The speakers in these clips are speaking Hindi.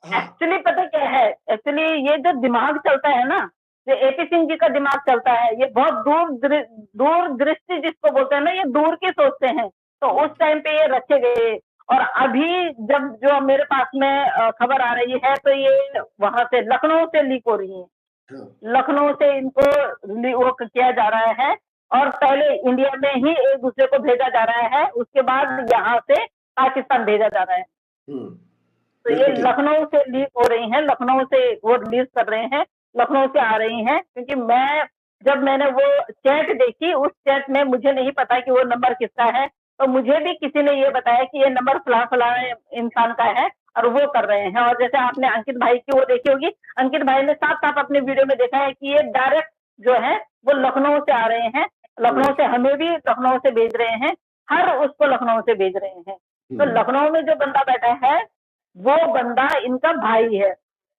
हाँ। एक्चुअली पता क्या है, एक्चुअली ये जो दिमाग चलता है ना, ये एपी सिंह जी का दिमाग चलता है, ये बहुत दूर दृष्टि जिसको बोलते हैं ना, ये दूर की सोचते हैं। तो उस टाइम पे ये रखे गए। और अभी जब जो मेरे पास में खबर आ रही है, तो ये वहां से लखनऊ से लीक हो रही है। हाँ। लखनऊ से इनको वो किया जा रहा है। और पहले इंडिया में ही एक दूसरे को भेजा जा रहा है, उसके बाद यहाँ से पाकिस्तान भेजा जा रहा है। हम्म। तो ये बिल्कुल ठीक। लखनऊ से लीक हो रही हैं, लखनऊ से वो रिलीज कर रहे हैं, लखनऊ से आ रही हैं। क्योंकि जब मैंने वो चैट देखी, उस चैट में मुझे नहीं पता कि वो नंबर किसका है। तो मुझे भी किसी ने ये बताया कि ये नंबर फला फला इंसान का है, और वो कर रहे हैं। और जैसे आपने अंकित भाई की वो देखी होगी, अंकित भाई ने साफ साफ अपने वीडियो में देखा है कि ये डायरेक्ट जो है वो लखनऊ से आ रहे हैं। हम्म। लखनऊ से हमें भी लखनऊ से भेज रहे हैं, हर उसको लखनऊ से भेज रहे हैं। तो हम्म। लखनऊ में जो बंदा बैठा है, वो बंदा इनका भाई है।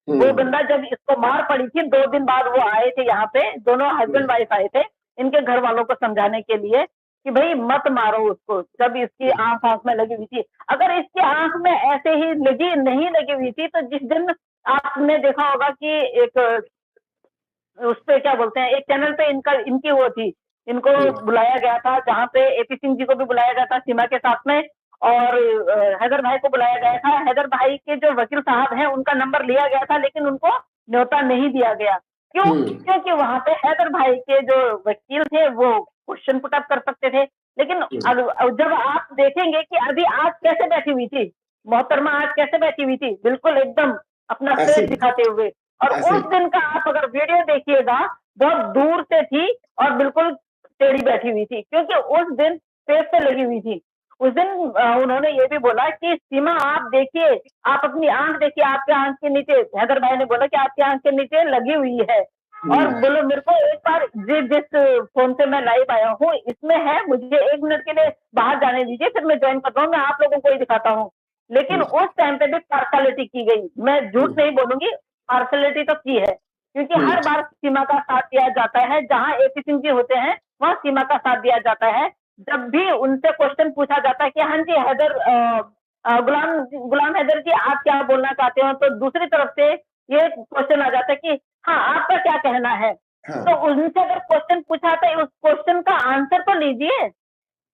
वो हम्म। बंदा जब इसको मार पड़ी थी, 2 दिन बाद वो आए थे यहाँ पे, दोनों हस्बैंड हम्म। वाइफ आए थे इनके घर वालों को समझाने के लिए कि भाई मत मारो उसको। जब इसकी हम्म। आंख में लगी हुई थी, अगर इसकी आंख में ऐसे ही लगी नहीं लगी हुई थी, तो जिस दिन आपने देखा होगा कि एक उस पे क्या बोलते हैं, एक चैनल पे इनकी वो थी, इनको हम्म। बुलाया गया था, जहाँ पे एपी सिंह जी को भी बुलाया गया था सीमा के साथ में। और हैदर भाई को बुलाया गया था। हैदर भाई के जो वकील साहब हैं, उनका नंबर लिया गया था, लेकिन उनको न्योता नहीं दिया गया। क्यों? हम्म। क्योंकि वहां पे हैदर भाई के जो वकील थे, वो क्वेश्चन पुट अप कर सकते थे। लेकिन हम्म। जब आप देखेंगे कि अभी आज कैसे बैठी हुई थी मोहतरमा, आज कैसे बैठी हुई थी, बिल्कुल एकदम अपना ऐसे फेस ही। दिखाते हुए। और ऐसे उस ही। दिन का आप अगर वीडियो देखिएगा, बहुत दूर से थी और बिल्कुल टेढ़ी बैठी हुई थी, क्योंकि उस दिन पेट से लगी हुई थी। उस दिन उन्होंने ये भी बोला कि सीमा आप देखिए, आप अपनी आंख देखिए, आपके आंख के नीचे, हैदर भाई ने बोला कि आपकी आंख के नीचे लगी हुई है। और हम्म। बोलो मेरे को एक बार जिस फोन से मैं लाइव आया हूँ, इसमें है, मुझे 1 मिनट के लिए बाहर जाने दीजिए, फिर मैं ज्वाइन करता हूँ, मैं आप लोगों को ही दिखाता हूँ। लेकिन हम्म। उस टाइम पे भी पार्शलिटी की गई, मैं झूठ हम्म। नहीं बोलूंगी, पार्शलिटी तो की है। क्योंकि हम्म। हर बार सीमा का साथ दिया जाता है, जहां एपी सिंह जी होते हैं वहां सीमा का साथ दिया जाता है। जब भी उनसे क्वेश्चन पूछा जाता है कि हाँ जी हैदर गुलाम गुलाम हैदर जी, आप क्या बोलना चाहते हो, तो दूसरी तरफ से ये क्वेश्चन आ जाता है कि हाँ आपका क्या कहना है। तो हाँ। उनसे अगर क्वेश्चन पूछा तो उस क्वेश्चन का आंसर तो लीजिए।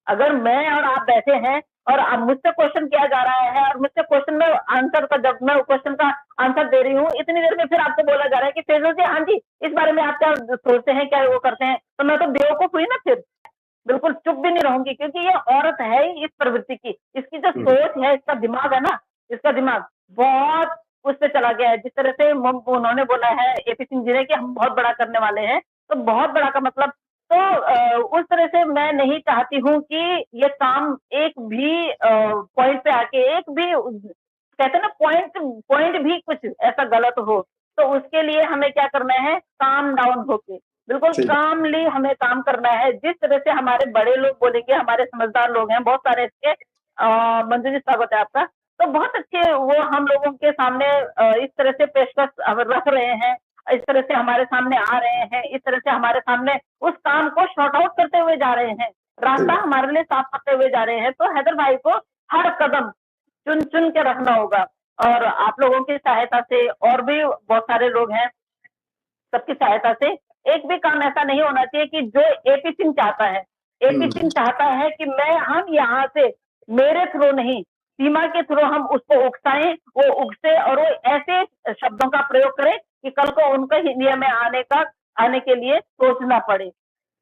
अगर मैं और आप बैठे हैं और अब मुझसे क्वेश्चन किया जा रहा है, और मुझसे क्वेश्चन में आंसर का, जब मैं क्वेश्चन का आंसर दे रही हूँ, इतनी देर में फिर आपको बोला जा रहा है कि फैजल जी हाँ जी, इस बारे में आप क्या सोचते हैं, क्या वो करते हैं, तो मैं तो बेवकूफ हुई ना फिर। बिल्कुल चुप भी नहीं रहूंगी, क्योंकि ये औरत है ही इस प्रवृत्ति की। इसकी जो हम्म। सोच है, इसका दिमाग है ना, इसका दिमाग बहुत उस पे चला गया है। जिस तरह से उन्होंने बोला है एपी सिंह जी ने कि हम बहुत बड़ा करने वाले हैं, तो बहुत बड़ा का मतलब, तो उस तरह से मैं नहीं चाहती हूँ कि ये काम एक भी पॉइंट पे आके, एक भी कहते हैं ना पॉइंट पॉइंट भी कुछ ऐसा गलत हो। तो उसके लिए हमें क्या करना है, काम डाउन होके, बिल्कुल ठीक। कामली हमें काम करना है। जिस तरह से हमारे बड़े लोग बोलेंगे, हमारे समझदार लोग हैं बहुत सारे इसके, मंजू जी स्वागत है आपका। तो बहुत अच्छे वो हम लोगों के सामने इस तरह से पेशकश रख रहे हैं, इस तरह से हमारे सामने आ रहे हैं, इस तरह से हमारे सामने उस काम को शॉर्ट आउट करते हुए जा रहे हैं, रास्ता ठीक। हमारे लिए साफ करते हुए जा रहे हैं। तो हैदर भाई को हर कदम चुन चुन के रखना होगा। और आप लोगों की सहायता से, और भी बहुत सारे लोग हैं, सबकी सहायता से एक भी काम ऐसा नहीं होना चाहिए कि जो एपी सिंह चाहता है। एपी हम्म। सिंह चाहता है कि हम यहाँ से, मेरे थ्रू नहीं, सीमा के थ्रू हम उसको उकसाएं, वो उकसे और वो ऐसे शब्दों का प्रयोग करे कि कल को उनको इंडिया में आने के लिए सोचना पड़े।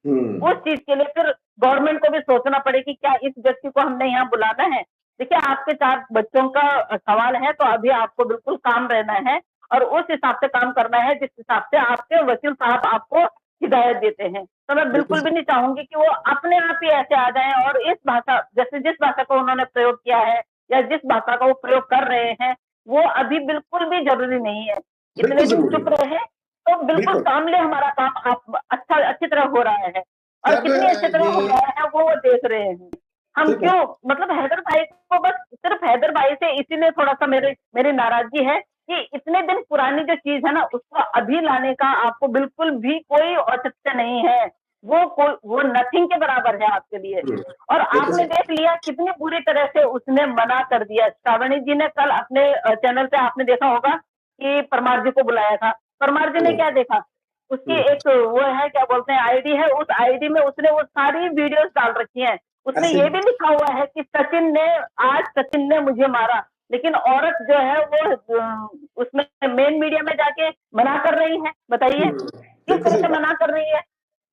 हम्म। उस चीज के लिए फिर गवर्नमेंट को भी सोचना पड़े कि क्या इस व्यक्ति को हमने यहाँ बुलाना है। देखिए आपके 4 बच्चों का सवाल है, तो अभी आपको बिल्कुल काम रहना है और उस हिसाब से काम करना है जिस हिसाब से आपके वकील साहब आपको हिदायत देते हैं। तो मैं बिल्कुल। बिल्कुल भी नहीं चाहूंगी कि वो अपने आप ही ऐसे आ जाएं और इस भाषा, जैसे जिस भाषा को उन्होंने प्रयोग किया है या जिस भाषा का वो प्रयोग कर रहे हैं, वो अभी बिल्कुल भी जरूरी नहीं है। इतने बिल्कुल दिन जरूरी चुप है। रहे, तो बिल्कुल बिल्कुल। सामने हमारा काम आप अच्छी तरह हो रहा है। और तब कितनी अच्छी तरह हो ये। रहा है वो देख रहे हैं। हम ठीक है। क्यों, मतलब हैदर भाई को बस सिर्फ हैदर भाई से इसीलिए थोड़ा सा मेरी नाराजगी है कि इतने दिन पुरानी जो चीज है ना, उसको अभी लाने का आपको बिल्कुल भी कोई औचित्य नहीं है। वो नथिंग के बराबर है आपके लिए। हम्म, और ये तो आपने सही। देख लिया कितनी बुरी तरह से उसने मना कर दिया। श्रावणी जी ने कल अपने चैनल पे आपने देखा होगा कि परमार जी को बुलाया था। परमार जी ने क्या देखा, उसकी हम्म, एक वो है क्या बोलते हैं आईडी है, उस आईडी में उसने वो सारी वीडियोस डाल रखी हैं। उसमें ऐसे ये भी लिखा हुआ है कि सचिन ने मुझे मारा। लेकिन औरत जो है वो उसमें मेन मीडिया में जाके मना कर रही है। बताइए किस बिल्कुल तरह सही से बात। मना कर रही है।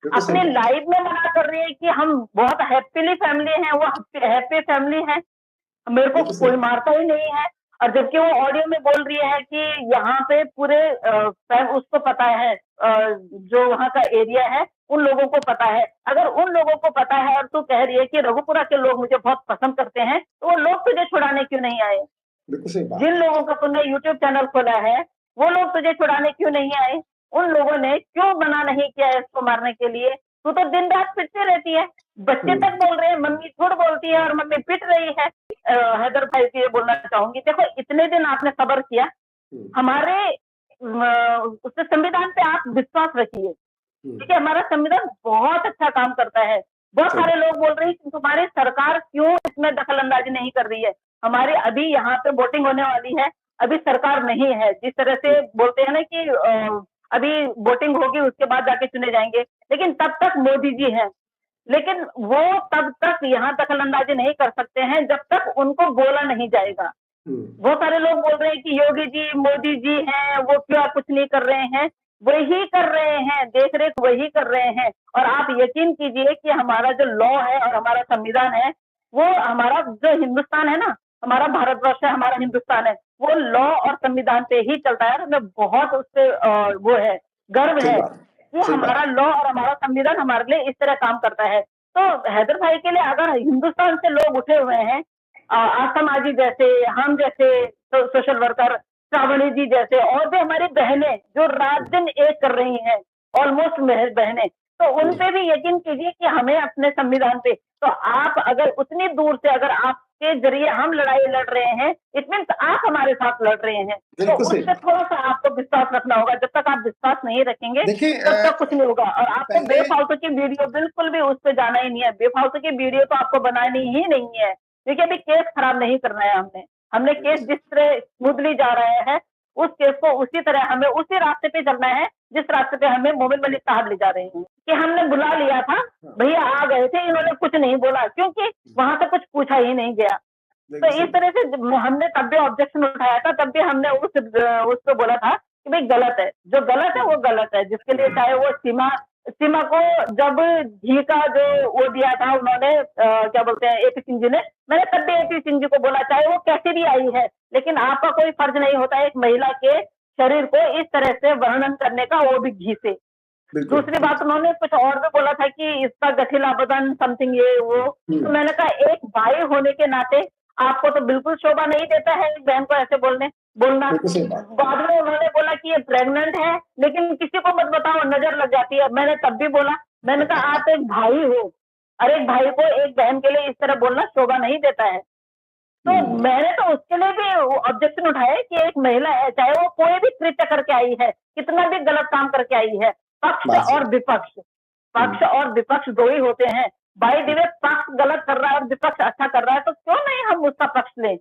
बिल्कुल सही अपने बात। लाइव में मना कर रही है कि हम बहुत हैप्पीली फैमिली हैं, वो हैप्पी फैमिली है, मेरे को बिल्कुल कोई सही। मारता ही नहीं है। और जबकि वो ऑडियो में बोल रही है कि यहाँ पे पूरे उसको पता है, जो वहाँ का एरिया है उन लोगों को पता है। अगर उन लोगों को पता है और तू कह रही है कि रघुपुरा के लोग मुझे बहुत पसंद करते हैं, तो वो लोग तुझे छुड़ाने क्यों नहीं आए। बिल्कुल सही जिन बात। लोगों का तुमने यूट्यूब चैनल खोला है वो लोग तुझे छुड़ाने क्यों नहीं आए। उन लोगों ने क्यों मना नहीं किया है इसको मारने के लिए। तू तो दिन रात पिटती रहती है। बच्चे तक बोल रहे हैं मम्मी झूठ बोलती है और मम्मी पिट रही है। हैदर भाई से ये बोलना चाहूंगी, देखो इतने दिन आपने सब्र किया, हम्म, हमारे उससे संविधान पे आप विश्वास रखिए। हम्म, ठीक है, हमारा संविधान बहुत अच्छा काम करता है। बहुत सही सारे बात। लोग बोल रहे हैं कि तुम्हारी सरकार क्यों इसमें दखल अंदाजी नहीं कर रही है। हमारी अभी यहाँ पे वोटिंग होने वाली है, अभी सरकार नहीं है। जिस तरह से बोलते हैं ना कि अभी वोटिंग होगी उसके बाद जाके चुने जाएंगे, लेकिन तब तक मोदी जी हैं। लेकिन वो तब तक यहाँ दखल अंदाजी नहीं कर सकते हैं जब तक उनको बोला नहीं जाएगा। हम्म, बहुत सारे लोग बोल रहे हैं कि योगी जी मोदी जी हैं वो क्या कुछ नहीं कर रहे हैं। वही कर रहे हैं, देख रेख वही कर रहे हैं। और आप यकीन कीजिए कि हमारा जो लॉ है और हमारा संविधान है, वो हमारा जो हिंदुस्तान है ना, हमारा भारतवर्ष है, हमारा हिंदुस्तान है, वो लॉ और संविधान पे ही चलता है। हमें बहुत उससे वो है, गर्व सही है बात। कि सही हमारा बात। लॉ और हमारा संविधान हमारे लिए इस तरह काम करता है। तो हैदर भाई के लिए अगर हिंदुस्तान से लोग उठे हुए हैं, आसम आजी जैसे, हम जैसे सोशल वर्कर, श्रावणी जी जैसे, और भी हमारी बहनें जो रात दिन एक कर रही हैं, ऑलमोस्ट बहनें, तो उन पे भी यकीन कीजिए कि हमें अपने संविधान पे, तो आप अगर उतनी दूर से अगर आपके जरिए हम लड़ाई लड़ रहे हैं, इट मीन आप हमारे साथ लड़ रहे हैं। तो बिल्कुल उस सही पर बात। थोड़ा सा आपको विश्वास रखना होगा। जब तक आप विश्वास नहीं रखेंगे देखिए तब तक कुछ नहीं होगा। और आपको पहले बेफालतू की वीडियो बिल्कुल भी उस पर जाना ही नहीं है। बेफालतू की वीडियो तो आपको बनानी ही नहीं है। देखिए अभी केस खराब नहीं करना है हमने। हमने केस जिस तरह स्मूथली जा रहा है, उस केस को उसी तरह हमें उसी रास्ते पे चलना है जिस रास्ते पे हमें मोमिन मलिक साहब ले जा रहे हैं। कि हमने बुला लिया था, भैया आ गए थे, इन्होंने कुछ नहीं बोला क्योंकि वहां से कुछ पूछा ही नहीं गया। तो बिल्कुल सही इस बात। तरह से हमने तब भी ऑब्जेक्शन उठाया था, तब भी हमने उसको बोला था कि भाई गलत है, जो गलत है वो गलत है। जिसके लिए चाहे वो सीमा सीमा को जब घी का जो वो दिया था उन्होंने, क्या बोलते हैं एपी सिंह जी ने, मैंने तब भी एपी सिंह जी को बोला चाहे वो कैसी भी आई है, लेकिन आपका कोई फर्ज नहीं होता एक महिला के शरीर को इस तरह से वर्णन करने का, वो भी घी से। बिल्कुल। दूसरी बात उन्होंने कुछ और भी बोला था कि इसका गठिला बदन समथिंग ये वो। तो मैंने कहा एक भाई होने के नाते आपको तो बिल्कुल शोभा नहीं देता है एक बहन को ऐसे बोलना। बिल्कुल सही बात। बाद में उन्होंने बोला कि ये प्रेग्नेंट है, लेकिन किसी को मत बताओ नजर लग जाती है। मैंने तब भी बोला, मैंने कहा आप एक भाई हो और एक भाई को एक बहन के लिए इस तरह बोलना शोभा नहीं देता है। तो हम्म, मैंने तो उसके लिए भी ऑब्जेक्शन उठाया कि एक महिला है, चाहे वो कोई भी कृत्य करके आई है, कितना भी गलत काम करके आई है, पक्ष बात और सही। विपक्ष, हम्म, पक्ष और विपक्ष दो ही होते हैं। बाय द वे पक्ष गलत कर रहा है और विपक्ष अच्छा कर रहा है, तो क्यों नहीं हम उसका पक्ष लें।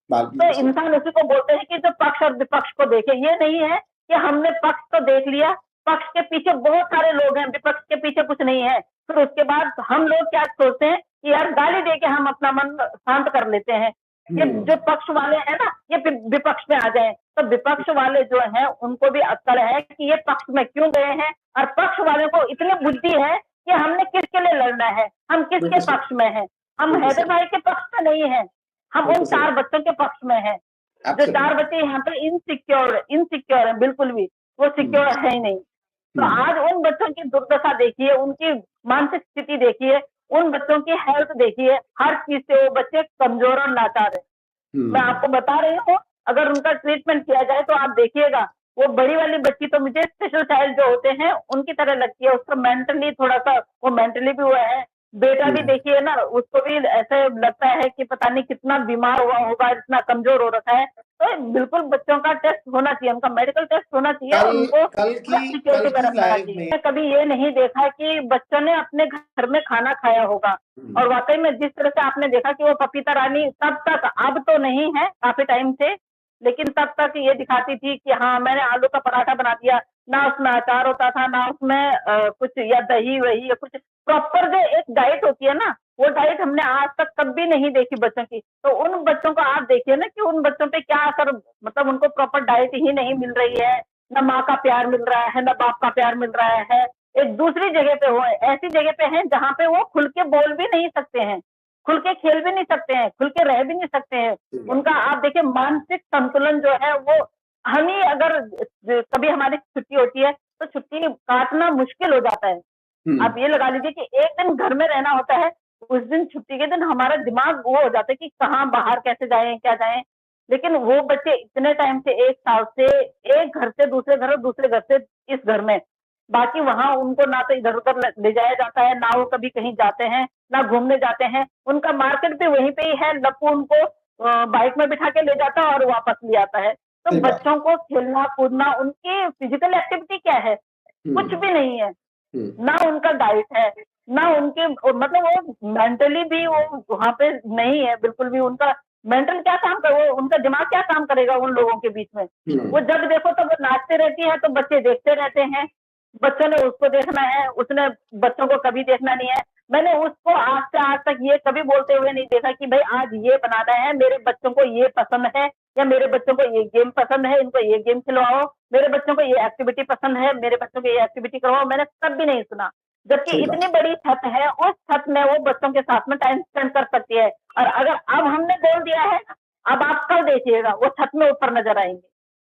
बात तो बिल्कुल सही। इंसान उसी को बोलते हैं कि जो पक्ष और विपक्ष को देखे। ये नहीं है कि हमने पक्ष तो देख लिया, पक्ष के पीछे बहुत सारे लोग हैं, विपक्ष के पीछे कुछ नहीं है, फिर उसके बाद हम लोग क्या सोचते हैं कि यार गाली दे के हम अपना मन शांत कर लेते हैं। ये जो हम्म, पक्ष वाले हैं ना, ये विपक्ष में आ जाए, तो विपक्ष वाले जो हैं उनको भी अक्ल है कि ये पक्ष में क्यों गए हैं, और पक्ष वाले को इतनी बुद्धि है कि हमने किसके लिए लड़ना है, हम किसके बिल्कुल सही। पक्ष में हैं। हम बिल्कुल हैदर सही। भाई के पक्ष में नहीं है, हम उन बिल्कुल सही। 4 बच्चों के पक्ष में हैं। जो 4 एब्सोल्युटली। बच्चे यहाँ पे इनसिक्योर है, बिल्कुल भी वो सिक्योर हम्म, है ही नहीं। तो हम्म, आज उन बच्चों की दुर्दशा देखिए, उनकी मानसिक स्थिति देखिए, उन बच्चों की हेल्थ देखिए, हर चीज से वो बच्चे कमजोर और लाचार है। मैं हम्म, आपको बता रही हूँ, अगर उनका ट्रीटमेंट किया जाए तो आप देखिएगा, वो बड़ी वाली बच्ची तो मुझे स्पेशल चाइल्ड जो होते हैं उनकी तरह लगती है। उसका मेंटली थोड़ा सा वो मेंटली भी हुआ है, बेटा भी देखिए ना, उसको भी ऐसे लगता है कि पता नहीं कितना बीमार हुआ होगा, इतना कमज़ोर हो रखा है। तो बिल्कुल बच्चों का टेस्ट होना चाहिए, उनका मेडिकल टेस्ट होना चाहिए और कल उनको कल पूरा की कल सिक्योरिटी में की रखना लाइफ चाहिए। में मैंने कभी ये नहीं देखा कि बच्चों ने अपने घर में खाना खाया होगा और वाक़ई में जिस तरह से आपने देखा कि वो पपीता रानी तब तक, अब तो नहीं है, काफ़ी टाइम से, लेकिन तब तक ये दिखाती थी कि हाँ, मैंने आलू का पराठा बना दिया, ना उसमें अचार होता था, ना उसमें कुछ या दही-वही या कुछ प्रॉपर जो एक डाइट होती है ना, वो डाइट हमने आज तक कभी नहीं देखी बच्चों की। तो उन बच्चों को आप देखिए ना कि उन बच्चों पे क्या असर, मतलब उनको प्रॉपर डाइट ही नहीं मिल रही है, ना माँ का प्यार मिल रहा है, ना बाप का प्यार मिल रहा है। एक दूसरी जगह पे वो ऐसी जगह पे हैं जहाँ पे वो खुल के बोल भी नहीं सकते हैं, खुल के खेल भी नहीं सकते हैं, खुल के रह भी नहीं सकते हैं। उनका आप देखिए मानसिक संतुलन जो है वो, हम ही अगर कभी हमारी छुट्टी होती है, तो छुट्टी काटना मुश्किल हो जाता है। हुँ, आप ये लगा लीजिए कि एक दिन घर में रहना होता है, उस दिन छुट्टी के दिन हमारा दिमाग वो हो जाता है कि कहाँ बाहर कैसे जाएँ, क्या जाएँ? लेकिन वो बच्चे इतने टाइम से 1 साल से एक घर से दूसरे घर और दूसरे घर से इस घर में, बाकी वहाँ उनको ना तो इधर-उधर ले जाया जाता है, ना वो कभी कहीं जाते हैं, ना घूमने जाते हैं। उनका मार्केट भी वहीं पे ही है, लप्पू उनको बाइक में बिठा के ले जाता है और वापस ले आता है। तो सही बात। बच्चों को खेलना-कूदना, उनकी फिजिकल एक्टिविटी क्या है? कुछ हुँ, भी नहीं है। हुँ, ना उनका डाइट है, ना उनके मतलब वो मेंटली भी वो वहाँ पे नहीं है बिल्कुल भी, उनका मेंटल क्या काम कर, वो उनका दिमाग क्या काम करेगा उन लोगों के बीच में। हुँ, वो जब देखो तब वो नाचते रहती है, तो बच्चे देखते रहते हैं। बच्चों ने उसको देखना है, उसने बच्चों को कभी देखना नहीं है। मैंने उसको आज से आज तक ये कभी बोलते हुए नहीं देखा कि भई आज ये बनाना है, मेरे बच्चों को ये पसंद है या मेरे बच्चों को ये गेम पसंद है, इनको ये गेम खिलवाओ, मेरे बच्चों को ये एक्टिविटी पसंद है, मेरे बच्चों को ये एक्टिविटी करवाओ, मैंने कभी नहीं सुना। जबकि सही बात। इतनी बड़ी छत है, उस छत में वो बच्चों के साथ में टाइम स्पेंड कर सकती है और अगर अब हमने बोल दिया है, अब आप कल देखिएगा वो छत में ऊपर नज़र आएँगे।